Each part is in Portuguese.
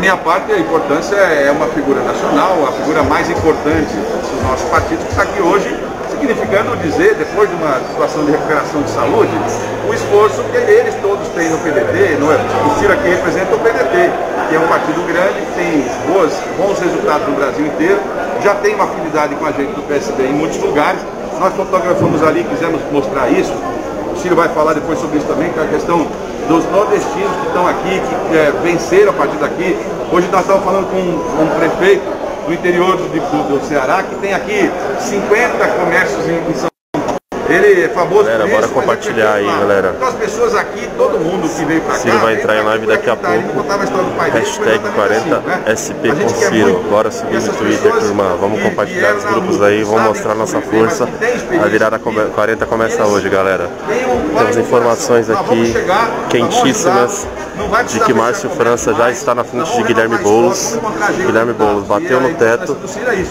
Minha parte, a importância é uma figura nacional, a figura mais importante do nosso partido, que está aqui hoje, significando dizer, depois de uma situação de recuperação de saúde, o esforço que eles todos têm no PDT, o Ciro aqui representa o PDT, que é um partido grande, que tem bons resultados no Brasil inteiro, já tem uma afinidade com a gente do PSB em muitos lugares. Nós fotografamos ali, quisemos mostrar isso. O Ciro vai falar depois sobre isso também, que é a questão dos nordestinos que estão aqui, que venceram a partir daqui. Hoje nós estamos falando com um prefeito do interior do Ceará, que tem aqui 50 comércios em São Paulo. Ele é famoso galera, por isso, bora compartilhar aí, galera. Então as pessoas aqui, todo mundo que veio pra cá... Ciro vai entrar em live daqui a pouco. Hashtag 40SP com Ciro. Bora subir no Twitter, turma. Vamos compartilhar os grupos aí, vamos mostrar nossa força. A virada 40 começa hoje, galera. Temos informações aqui quentíssimas de que Márcio França já está na frente de Guilherme Boulos. Guilherme Boulos bateu no teto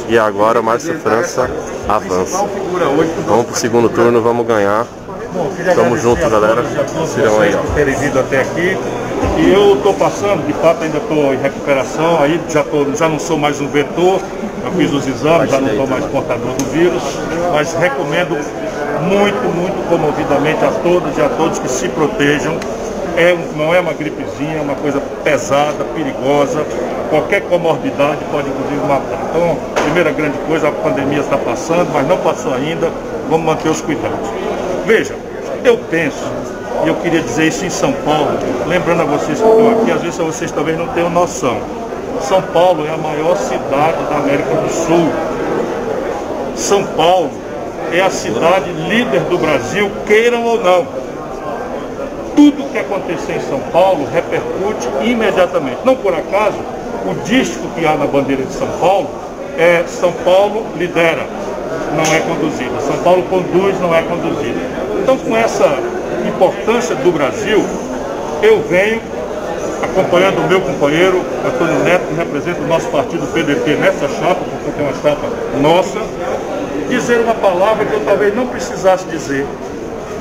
e agora Márcio França avança. Vamos pro segundo turno, vamos ganhar. Tamo junto, galera. Cirão aí, ó. Terem vindo até aqui. E eu tô passando, de fato ainda estou em recuperação, aí já não sou mais um vetor, eu fiz os exames, já não estou mais portador do vírus, mas recomendo muito comovidamente a todas e a todos que se protejam. Não é uma gripezinha, é uma coisa pesada, perigosa, qualquer comorbidade pode inclusive matar. Então, primeira grande coisa, a pandemia está passando, mas não passou ainda, vamos manter os cuidados. Veja, eu penso, e eu queria dizer isso em São Paulo, lembrando a vocês que estão aqui, às vezes vocês talvez não tenham noção. São Paulo é a maior cidade da América do Sul. São Paulo é a cidade líder do Brasil, queiram ou não. Tudo que acontecer em São Paulo repercute imediatamente. Não por acaso, o dístico que há na bandeira de São Paulo é São Paulo lidera, não é conduzida. São Paulo conduz, não é conduzida. Então, com essa importância do Brasil, eu venho acompanhando o meu companheiro Antônio Neto, que representa o nosso partido PDT nessa chapa, porque é uma chapa nossa, dizer uma palavra que eu talvez não precisasse dizer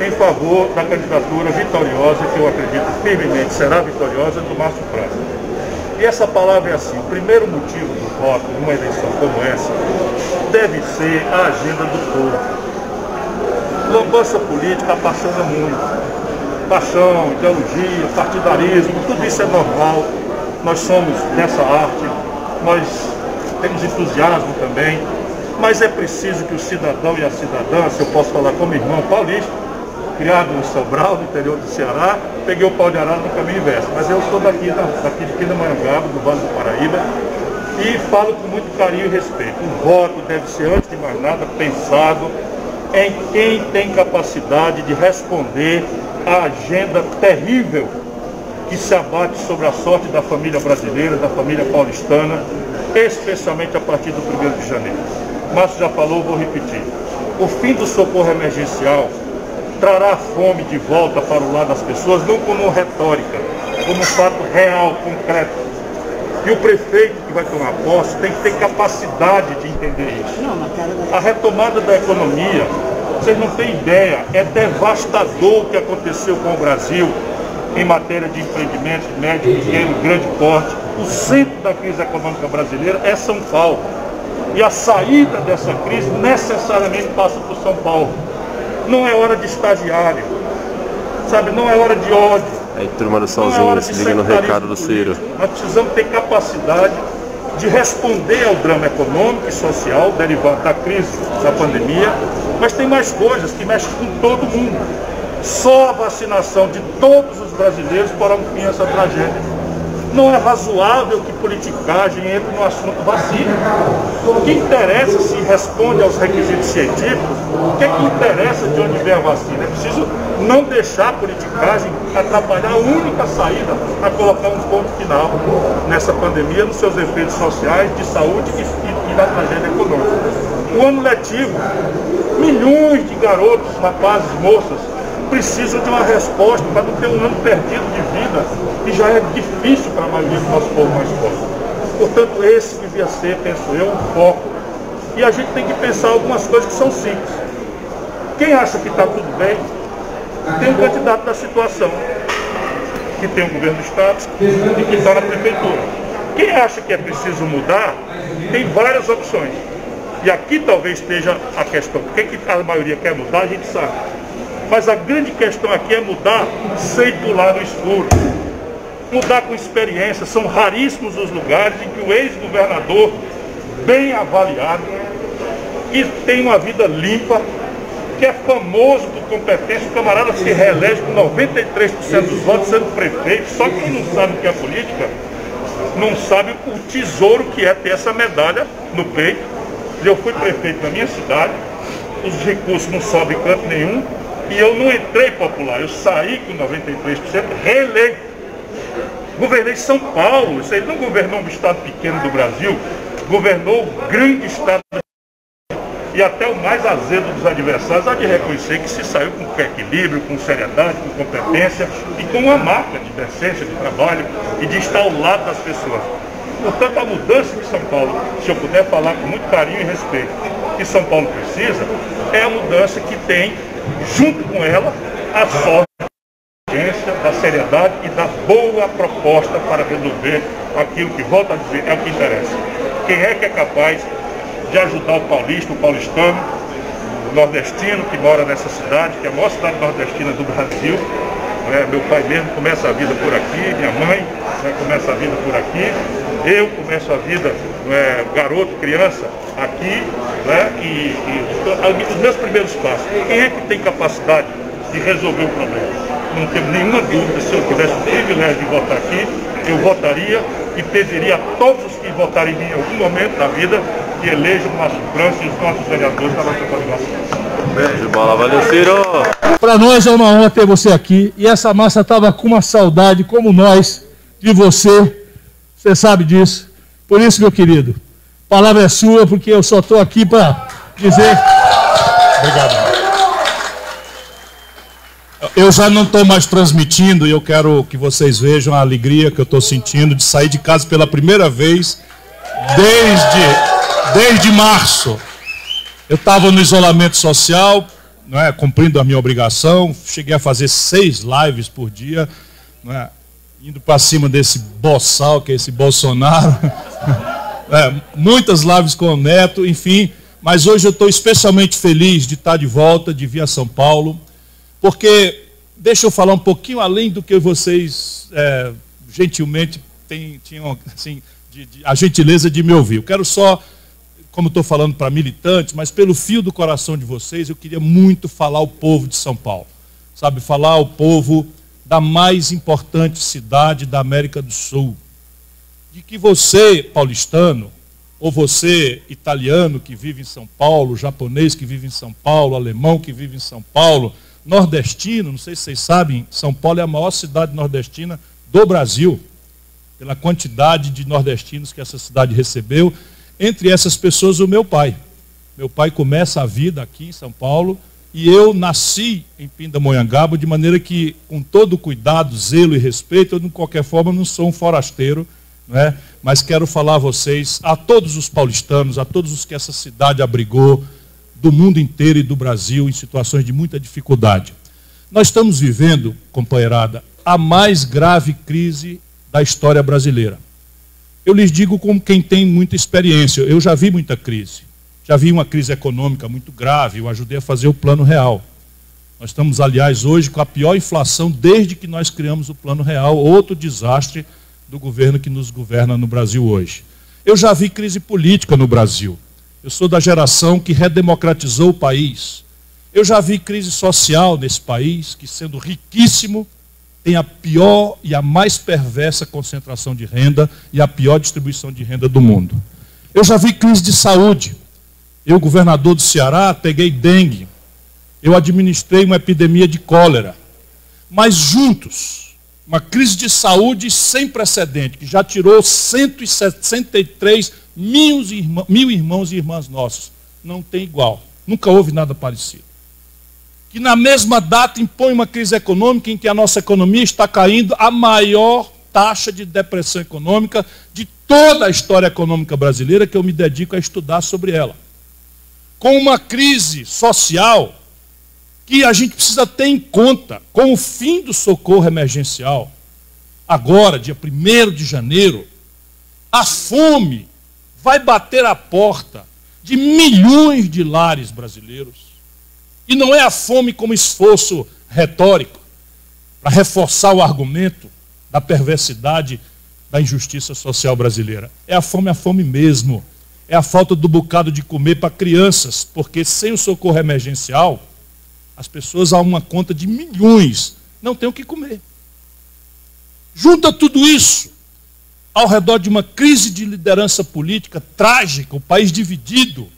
em favor da candidatura vitoriosa, que eu acredito firmemente será vitoriosa, do Márcio França. E essa palavra é assim: o primeiro motivo do voto numa eleição como essa deve ser a agenda do povo. Lambança política apaixona muito. Paixão, ideologia, partidarismo, tudo isso é normal. Nós somos dessa arte, nós temos entusiasmo também, mas é preciso que o cidadão e a cidadã, se eu posso falar como irmão paulista, criado em Sobral, no interior do Ceará, peguei o pau de arara no caminho inverso, mas eu sou daqui de Pindamonhangaba, do Vale do Paraíba, e falo com muito carinho e respeito. O voto deve ser, antes de mais nada, pensado em quem tem capacidade de responder à agenda terrível que se abate sobre a sorte da família brasileira, da família paulistana, especialmente a partir do 1º de janeiro. Márcio já falou, vou repetir. O fim do socorro emergencial trará a fome de volta para o lado das pessoas, não como retórica, como um fato real, concreto. E o prefeito que vai tomar posse tem que ter capacidade de entender isso. A retomada da economia, vocês não têm ideia, é devastador o que aconteceu com o Brasil em matéria de empreendimento médio, pequeno, grande porte. O centro da crise econômica brasileira é São Paulo. E a saída dessa crise necessariamente passa por São Paulo. Não é hora de estagiário, sabe? Não é hora de ódio. Aí, turma do Solzinho, se liga no recado do Ciro. Nós precisamos ter capacidade de responder ao drama econômico e social derivado da crise da pandemia, mas tem mais coisas que mexem com todo mundo. Só a vacinação de todos os brasileiros porá um fim a essa tragédia. Não é razoável que politicagem entre no assunto vacina. O que interessa se responde aos requisitos científicos, o que interessa de onde vem a vacina? É preciso não deixar a politicagem atrapalhar a única saída para colocar um ponto final nessa pandemia, nos seus efeitos sociais, de saúde e da tragédia econômica. O ano letivo, milhões de garotos, rapazes, moças, precisam de uma resposta para não ter um ano perdido de vida, que já é difícil para a maioria do nosso povo mais pobre. Portanto, esse devia ser, penso eu, um foco. E a gente tem que pensar algumas coisas que são simples. Quem acha que está tudo bem, tem um candidato da situação, que tem o governo do Estado e que está na prefeitura. Quem acha que é preciso mudar, tem várias opções. E aqui talvez esteja a questão. Por que a maioria quer mudar, a gente sabe. Mas a grande questão aqui é mudar sem pular no escuro. Mudar com experiência. São raríssimos os lugares em que o ex-governador, bem avaliado, que tem uma vida limpa, que é famoso por competência, o camarada se reelege com 93% dos votos sendo prefeito. Só quem não sabe o que é política, não sabe o tesouro que é ter essa medalha no peito. Eu fui prefeito na minha cidade, os recursos não sobem em canto nenhum, e eu não entrei popular, eu saí com 93%, reeleito. Governei São Paulo, isso aí não governou um estado pequeno do Brasil, governou o grande estado do Brasil. E até o mais azedo dos adversários há de reconhecer que se saiu com equilíbrio, com seriedade, com competência e com uma marca de decência, de trabalho e de estar ao lado das pessoas. Portanto, a mudança que São Paulo, se eu puder falar com muito carinho e respeito, que São Paulo precisa, é a mudança que tem, junto com ela, a sorte da seriedade e da boa proposta para resolver aquilo que, volto a dizer, é o que interessa. Quem é que é capaz de ajudar o paulista, o paulistano, o nordestino que mora nessa cidade, que é a maior cidade nordestina do Brasil. Meu pai mesmo começa a vida por aqui, minha mãe começa a vida por aqui, eu começo a vida, garoto, criança, aqui, e os meus primeiros passos. Quem é que tem capacidade de resolver o problema? Não tenho nenhuma dúvida, se eu tivesse o privilégio de votar aqui, eu votaria e pediria a todos os que votarem em mim em algum momento da vida que elejam o Márcio França e os nossos vereadores da nossa coligação. Beijo, bola, valeu, Ciro! Para nós é uma honra ter você aqui, e essa massa estava com uma saudade, como nós, de você. Você sabe disso. Por isso, meu querido, a palavra é sua, porque eu só estou aqui para dizer... Obrigado. Eu já não estou mais transmitindo, e eu quero que vocês vejam a alegria que eu estou sentindo de sair de casa pela primeira vez desde março. Eu estava no isolamento social, cumprindo a minha obrigação, cheguei a fazer 6 lives por dia, indo para cima desse boçal, que é esse Bolsonaro, muitas lives com o Neto, enfim, mas hoje eu estou especialmente feliz de estar de volta, de vir a São Paulo, porque, deixa eu falar um pouquinho além do que vocês gentilmente tinham assim, a gentileza de me ouvir. Eu quero só, como estou falando para militantes, mas pelo fio do coração de vocês, eu queria muito falar ao povo de São Paulo. Sabe, falar ao povo da mais importante cidade da América do Sul. De que você, paulistano, ou você, italiano, que vive em São Paulo, japonês que vive em São Paulo, alemão que vive em São Paulo, nordestino, não sei se vocês sabem, São Paulo é a maior cidade nordestina do Brasil, pela quantidade de nordestinos que essa cidade recebeu. Entre essas pessoas, o meu pai. Meu pai começa a vida aqui em São Paulo e eu nasci em Pindamonhangaba, de maneira que, com todo cuidado, zelo e respeito, eu, de qualquer forma, não sou um forasteiro, mas quero falar a vocês, a todos os paulistanos, a todos os que essa cidade abrigou, do mundo inteiro e do Brasil, em situações de muita dificuldade. Nós estamos vivendo, companheirada, a mais grave crise da história brasileira. Eu lhes digo como quem tem muita experiência, eu já vi muita crise. Já vi uma crise econômica muito grave, eu ajudei a fazer o Plano Real. Nós estamos, aliás, hoje com a pior inflação desde que nós criamos o Plano Real, outro desastre do governo que nos governa no Brasil hoje. Eu já vi crise política no Brasil. Eu sou da geração que redemocratizou o país. Eu já vi crise social nesse país, que, sendo riquíssimo, tem a pior e a mais perversa concentração de renda e a pior distribuição de renda do mundo. Eu já vi crise de saúde. Eu, governador do Ceará, peguei dengue. Eu administrei uma epidemia de cólera. Mas juntos, uma crise de saúde sem precedente, que já tirou 163 mil irmãos e irmãs nossos. Não tem igual. Nunca houve nada parecido. Que na mesma data impõe uma crise econômica em que a nossa economia está caindo, a maior taxa de depressão econômica de toda a história econômica brasileira, que eu me dedico a estudar sobre ela. Com uma crise social que a gente precisa ter em conta, com o fim do socorro emergencial, agora, dia 1º de janeiro, A fome vai bater a porta de milhões de lares brasileiros. E não é a fome como esforço retórico para reforçar o argumento da perversidade da injustiça social brasileira. É a fome mesmo. É a falta do bocado de comer para crianças, porque sem o socorro emergencial, as pessoas a uma conta de milhões não têm o que comer. Junta tudo isso ao redor de uma crise de liderança política trágica, o país dividido,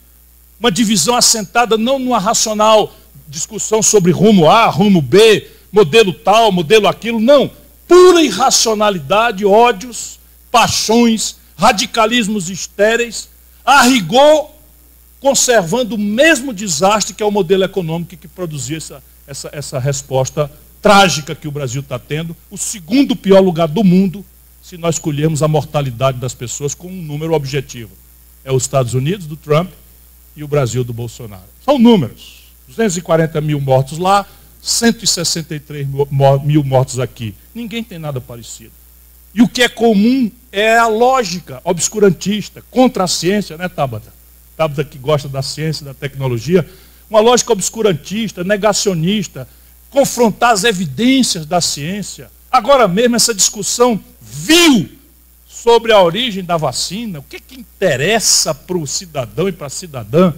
uma divisão assentada não numa racional discussão sobre rumo A, rumo B, modelo tal, modelo aquilo, não. Pura irracionalidade, ódios, paixões, radicalismos estéreis, a rigor conservando o mesmo desastre que é o modelo econômico que produziu essa resposta trágica que o Brasil está tendo, o segundo pior lugar do mundo, se nós escolhermos a mortalidade das pessoas com um número objetivo. É os Estados Unidos, do Trump, e o Brasil, do Bolsonaro. São números. 240 mil mortos lá, 163 mil mortos aqui. Ninguém tem nada parecido. E o que é comum é a lógica obscurantista, contra a ciência, né, Tabata? Tabata que gosta da ciência, da tecnologia. Uma lógica obscurantista, negacionista, confrontar as evidências da ciência. Agora mesmo essa discussão vil sobre a origem da vacina, o que interessa para o cidadão e para a cidadã,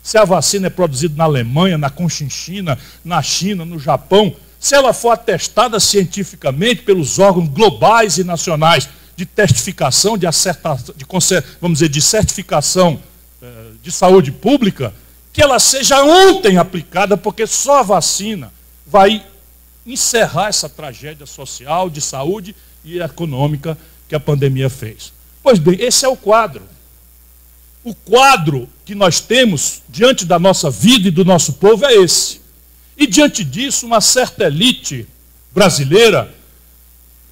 se a vacina é produzida na Alemanha, na Conchinchina, na China, no Japão, se ela for atestada cientificamente pelos órgãos globais e nacionais de testificação, vamos dizer, de certificação de saúde pública, que ela seja ontem aplicada, porque só a vacina vai encerrar essa tragédia social, de saúde e econômica que a pandemia fez. Pois bem, esse é o quadro. O quadro que nós temos diante da nossa vida e do nosso povo é esse. E diante disso, uma certa elite brasileira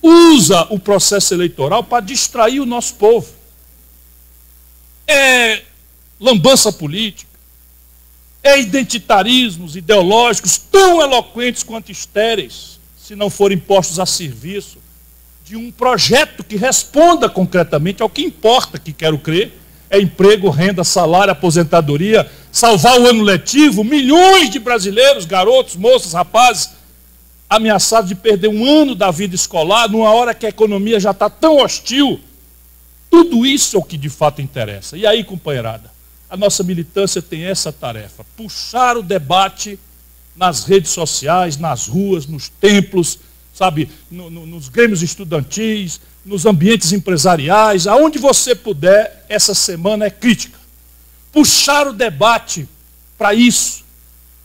usa o processo eleitoral para distrair o nosso povo. É lambança política, é identitarismos ideológicos tão eloquentes quanto estéreis, se não forem postos a serviço de um projeto que responda concretamente ao que importa, que quero crer, é emprego, renda, salário, aposentadoria, salvar o ano letivo, milhões de brasileiros, garotos, moças, rapazes, ameaçados de perder um ano da vida escolar, numa hora que a economia já está tão hostil. Tudo isso é o que de fato interessa. E aí, companheirada, a nossa militância tem essa tarefa, puxar o debate nas redes sociais, nas ruas, nos templos, sabe, nos grêmios estudantis, nos ambientes empresariais, aonde você puder, essa semana é crítica. Puxar o debate para isso.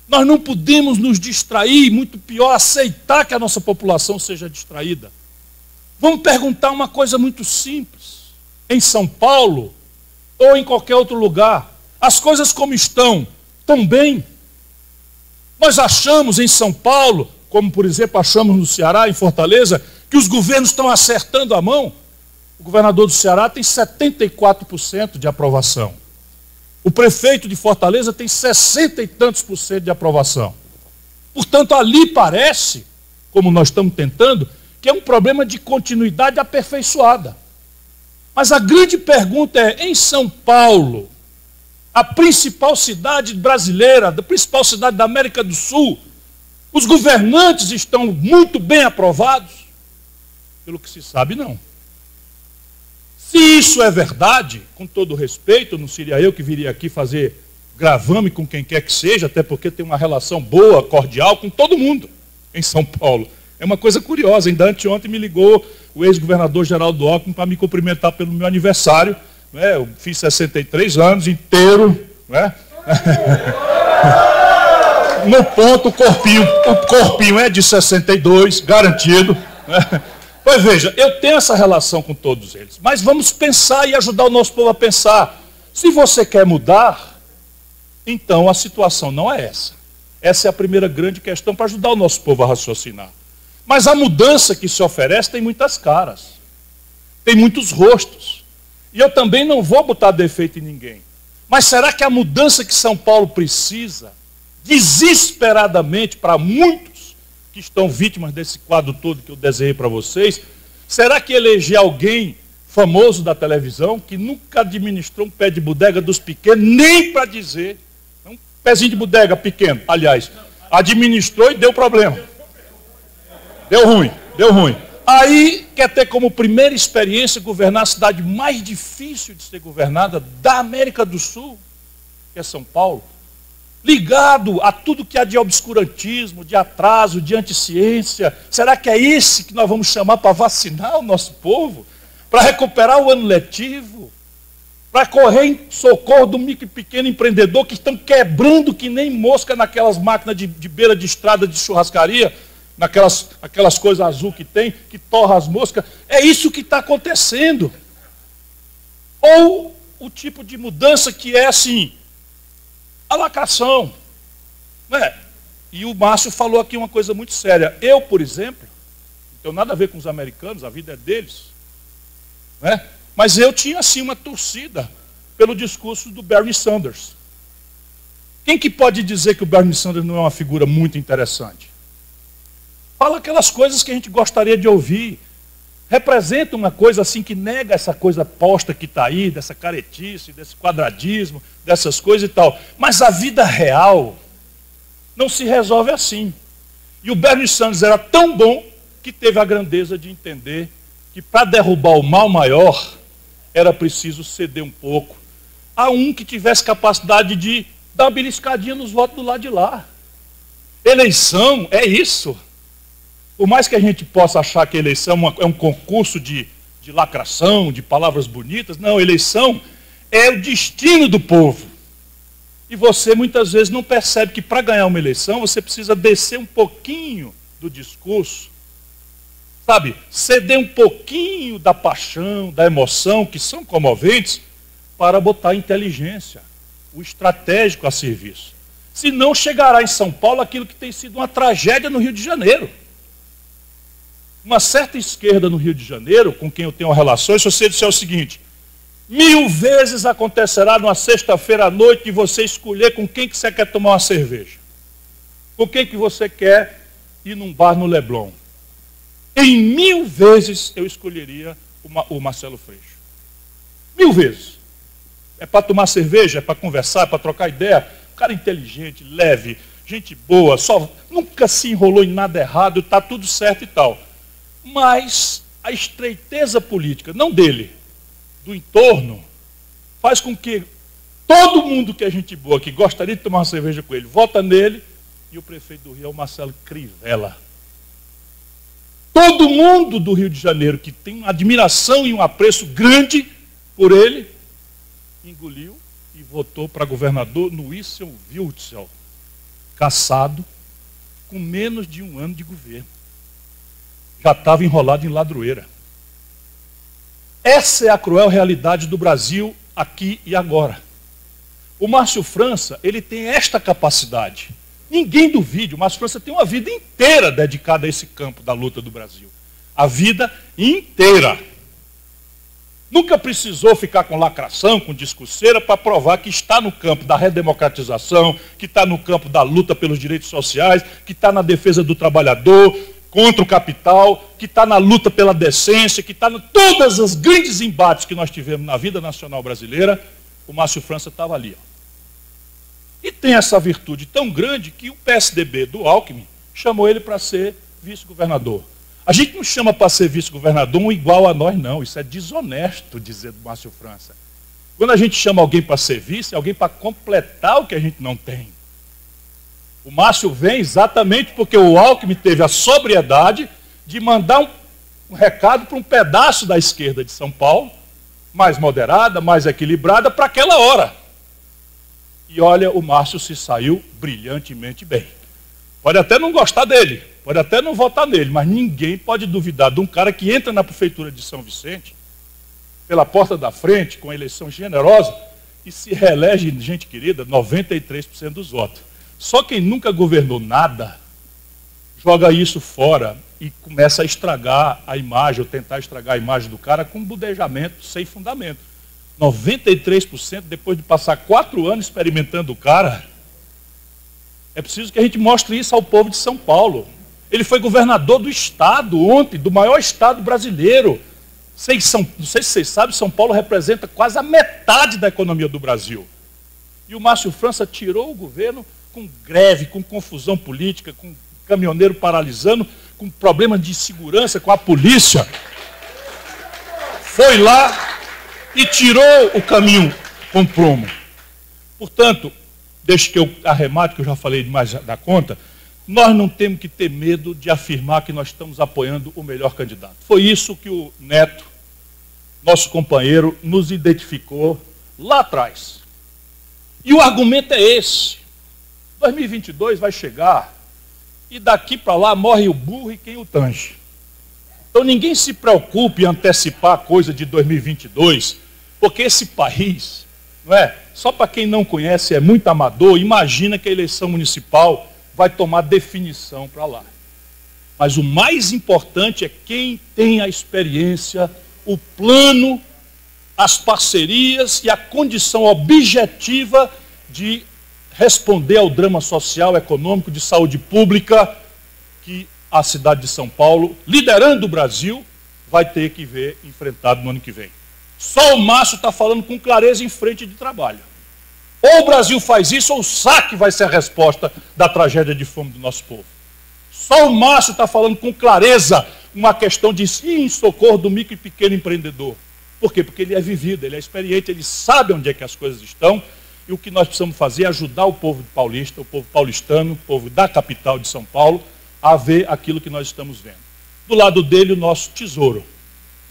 Nós não podemos nos distrair, muito pior, aceitar que a nossa população seja distraída. Vamos perguntar uma coisa muito simples. Em São Paulo, ou em qualquer outro lugar, as coisas como estão bem? Nós achamos em São Paulo, como por exemplo achamos no Ceará, em Fortaleza, que os governos estão acertando a mão. O governador do Ceará tem 74% de aprovação. O prefeito de Fortaleza tem 60 e tantos por cento de aprovação. Portanto, ali parece, como nós estamos tentando, que é um problema de continuidade aperfeiçoada. Mas a grande pergunta é, em São Paulo, a principal cidade brasileira, a principal cidade da América do Sul, os governantes estão muito bem aprovados? Pelo que se sabe, não. Se isso é verdade, com todo respeito, não seria eu que viria aqui fazer gravame com quem quer que seja, até porque tem uma relação boa, cordial com todo mundo em São Paulo. É uma coisa curiosa, ainda anteontem me ligou o ex-governador Geraldo Alckmin para me cumprimentar pelo meu aniversário. Né? Eu fiz 63 anos inteiro, né? No ponto, o corpinho é de 62, garantido. Né? Pois veja, eu tenho essa relação com todos eles, mas vamos pensar e ajudar o nosso povo a pensar. Se você quer mudar, então a situação não é essa. Essa é a primeira grande questão para ajudar o nosso povo a raciocinar. Mas a mudança que se oferece tem muitas caras, tem muitos rostos. E eu também não vou botar defeito em ninguém. Mas será que a mudança que São Paulo precisa, desesperadamente para muitos que estão vítimas desse quadro todo que eu desenhei para vocês, será que eleger alguém famoso da televisão, que nunca administrou um pé de bodega dos pequenos, nem para dizer, um pezinho de bodega pequeno, aliás, administrou e deu problema. Deu ruim. Aí quer ter como primeira experiência governar a cidade mais difícil de ser governada da América do Sul, que é São Paulo, ligado a tudo que há de obscurantismo, de atraso, de anticiência. Será que é esse que nós vamos chamar para vacinar o nosso povo? Para recuperar o ano letivo? Para correr em socorro do micro e pequeno empreendedor que estão quebrando que nem mosca naquelas máquinas de beira de estrada de churrascaria, aquelas coisas azul que tem, que torra as moscas? É isso que está acontecendo. Ou o tipo de mudança que é assim, a lacração. Né? E o Márcio falou aqui uma coisa muito séria. Eu, por exemplo, não tenho nada a ver com os americanos, a vida é deles. Né? Mas eu tinha, assim, uma torcida pelo discurso do Bernie Sanders. Quem que pode dizer que o Bernie Sanders não é uma figura muito interessante? Fala aquelas coisas que a gente gostaria de ouvir. Representa uma coisa assim que nega essa coisa posta que está aí, dessa caretice, desse quadradismo, dessas coisas e tal. Mas a vida real não se resolve assim. E o Bernie Sanders era tão bom que teve a grandeza de entender que para derrubar o mal maior era preciso ceder um pouco a um que tivesse capacidade de dar uma beliscadinha nos votos do lado de lá. Eleição é isso. Por mais que a gente possa achar que a eleição é um concurso de lacração, de palavras bonitas, não, eleição é o destino do povo. E você muitas vezes não percebe que para ganhar uma eleição você precisa descer um pouquinho do discurso, sabe? Ceder um pouquinho da paixão, da emoção, que são comoventes, para botar a inteligência, o estratégico a serviço. Senão chegará em São Paulo aquilo que tem sido uma tragédia no Rio de Janeiro. Uma certa esquerda no Rio de Janeiro, com quem eu tenho relações, se você disser o seguinte: 1000 vezes acontecerá numa sexta-feira à noite de você escolher com quem que você quer tomar uma cerveja. Com quem que você quer ir num bar no Leblon. Em 1000 vezes eu escolheria o Marcelo Freixo. 1000 vezes. É para tomar cerveja, é para conversar, é para trocar ideia. Cara inteligente, leve, gente boa, nunca se enrolou em nada errado, está tudo certo e tal. Mas a estreiteza política, não dele, do entorno, faz com que todo mundo que é gente boa, que gostaria de tomar uma cerveja com ele, vota nele, e o prefeito do Rio é o Marcelo Crivella. Todo mundo do Rio de Janeiro que tem uma admiração e um apreço grande por ele, engoliu e votou para governador no Witzel Witzel, caçado, com menos de 1 ano de governo. Já estava enrolado em ladroeira. Essa é a cruel realidade do Brasil aqui e agora. O Márcio França, ele tem esta capacidade. Ninguém duvide, o Márcio França tem uma vida inteira dedicada a esse campo da luta do Brasil. A vida inteira. Nunca precisou ficar com lacração, com discurseira, para provar que está no campo da redemocratização, que está no campo da luta pelos direitos sociais, que está na defesa do trabalhador, contra o capital, que está na luta pela decência, que está em todos os grandes embates que nós tivemos na vida nacional brasileira. O Márcio França estava ali. Ó. E tem essa virtude tão grande que o PSDB do Alckmin chamou ele para ser vice-governador. A gente não chama para ser vice-governador um igual a nós, não. Isso é desonesto dizer do Márcio França. Quando a gente chama alguém para ser vice, é alguém para completar o que a gente não tem. O Márcio vem exatamente porque o Alckmin teve a sobriedade de mandar um recado para um pedaço da esquerda de São Paulo, mais moderada, mais equilibrada, para aquela hora. E olha, o Márcio se saiu brilhantemente bem. Pode até não gostar dele, pode até não votar nele, mas ninguém pode duvidar de um cara que entra na prefeitura de São Vicente, pela porta da frente, com eleição generosa, e se reelege, gente querida, 93% dos votos. Só quem nunca governou nada, joga isso fora e começa a estragar a imagem, ou tentar estragar a imagem do cara com budejamento sem fundamento. 93% depois de passar 4 anos experimentando o cara. É preciso que a gente mostre isso ao povo de São Paulo. Ele foi governador do estado ontem, do maior estado brasileiro. Não sei se vocês sabem, São Paulo representa quase a metade da economia do Brasil. E o Márcio França tirou o governo com greve, com confusão política, com caminhoneiro paralisando, com problemas de segurança, com a polícia. Foi lá e tirou o caminho com prumo. Portanto, deixe que eu arremate, que eu já falei demais da conta, nós não temos que ter medo de afirmar que nós estamos apoiando o melhor candidato. Foi isso que o Neto, nosso companheiro, nos identificou lá atrás. E o argumento é esse. 2022 vai chegar e daqui para lá morre o burro e quem o tange. Então ninguém se preocupe em antecipar a coisa de 2022, porque esse país, não é? Só para quem não conhece, é muito amador, imagina que a eleição municipal vai tomar definição para lá. Mas o mais importante é quem tem a experiência, o plano, as parcerias e a condição objetiva de responder ao drama social, econômico, de saúde pública que a cidade de São Paulo, liderando o Brasil, vai ter que ver enfrentado no ano que vem. Só o Márcio está falando com clareza em frente de trabalho. Ou o Brasil faz isso, ou o saque vai ser a resposta da tragédia de fome do nosso povo. Só o Márcio está falando com clareza uma questão de em socorro do micro e pequeno empreendedor. Por quê? Porque ele é vivido, ele é experiente, ele sabe onde é que as coisas estão, e o que nós precisamos fazer é ajudar o povo paulista, o povo paulistano, o povo da capital de São Paulo, a ver aquilo que nós estamos vendo. Do lado dele, o nosso tesouro.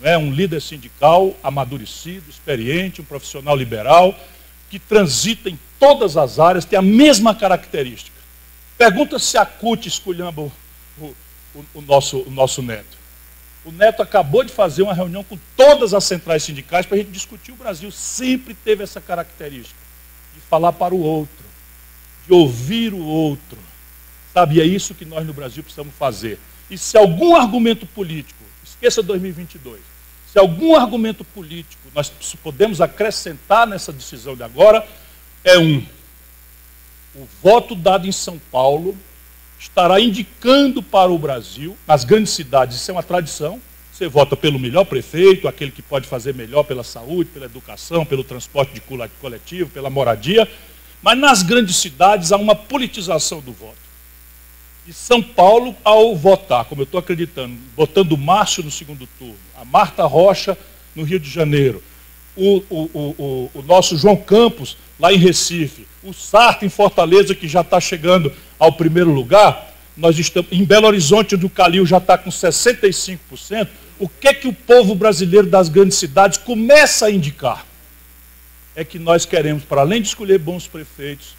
Um líder sindical amadurecido, experiente, um profissional liberal, que transita em todas as áreas, tem a mesma característica. Pergunta se a CUT esculhamba o nosso Neto. O Neto acabou de fazer uma reunião com todas as centrais sindicais para a gente discutir o Brasil. Sempre teve essa característica de falar para o outro, de ouvir o outro. Sabe, é isso que nós no Brasil precisamos fazer. E se algum argumento político, esqueça 2022, se algum argumento político nós podemos acrescentar nessa decisão de agora, é o voto dado em São Paulo estará indicando para o Brasil, nas grandes cidades, isso é uma tradição, você vota pelo melhor prefeito, aquele que pode fazer melhor pela saúde, pela educação, pelo transporte de coletivo, pela moradia, mas nas grandes cidades há uma politização do voto. E São Paulo, ao votar, como eu estou acreditando, botando o Márcio no segundo turno, a Marta Rocha no Rio de Janeiro, o nosso João Campos lá em Recife, o Sarto em Fortaleza, que já está chegando ao primeiro lugar, nós estamos em Belo Horizonte, onde o Calil já está com 65%, o que o povo brasileiro das grandes cidades começa a indicar? É que nós queremos, para além de escolher bons prefeitos,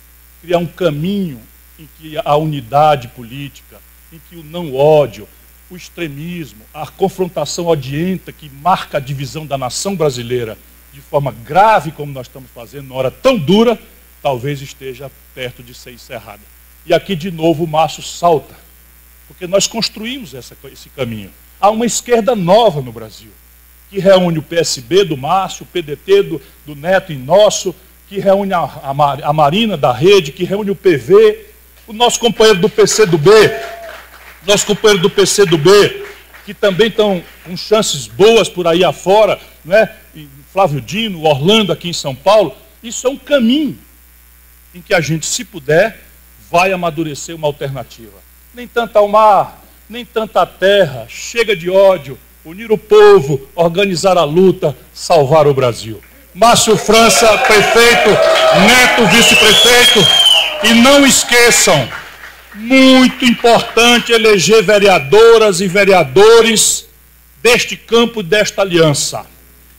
criar um caminho em que a unidade política, em que o não ódio, o extremismo, a confrontação odienta que marca a divisão da nação brasileira de forma grave, como nós estamos fazendo, numa hora tão dura, talvez esteja perto de ser encerrada. E aqui, de novo, o Márcio salta, porque nós construímos esse caminho. Há uma esquerda nova no Brasil, que reúne o PSB do Márcio, o PDT do Neto e nosso, que reúne a Marina da Rede, que reúne o PV, o nosso companheiro do PCdoB, que também estão com chances boas por aí afora, né? Flávio Dino, Orlando aqui em São Paulo. Isso é um caminho em que a gente, se puder, vai amadurecer uma alternativa. Nem tanto ao mar, nem tanta terra, chega de ódio, unir o povo, organizar a luta, salvar o Brasil. Márcio França, prefeito, Neto, vice-prefeito, e não esqueçam, muito importante eleger vereadoras e vereadores deste campo, desta aliança.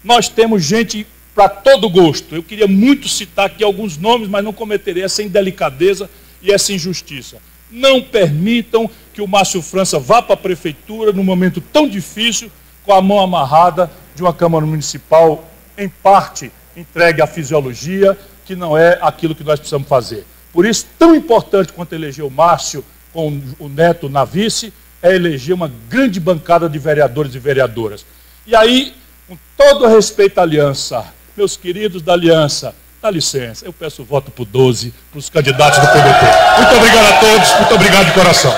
Nós temos gente para todo gosto. Eu queria muito citar aqui alguns nomes, mas não cometerei essa indelicadeza e essa injustiça. Não permitam que o Márcio França vá para a prefeitura num momento tão difícil, com a mão amarrada de uma Câmara Municipal, em parte, entregue à fisiologia, que não é aquilo que nós precisamos fazer. Por isso, tão importante quanto eleger o Márcio com o Neto na vice, é eleger uma grande bancada de vereadores e vereadoras. E aí, com todo respeito à aliança, meus queridos da aliança, dá licença, eu peço voto por 12 para os candidatos do PDT. Muito obrigado a todos, muito obrigado de coração.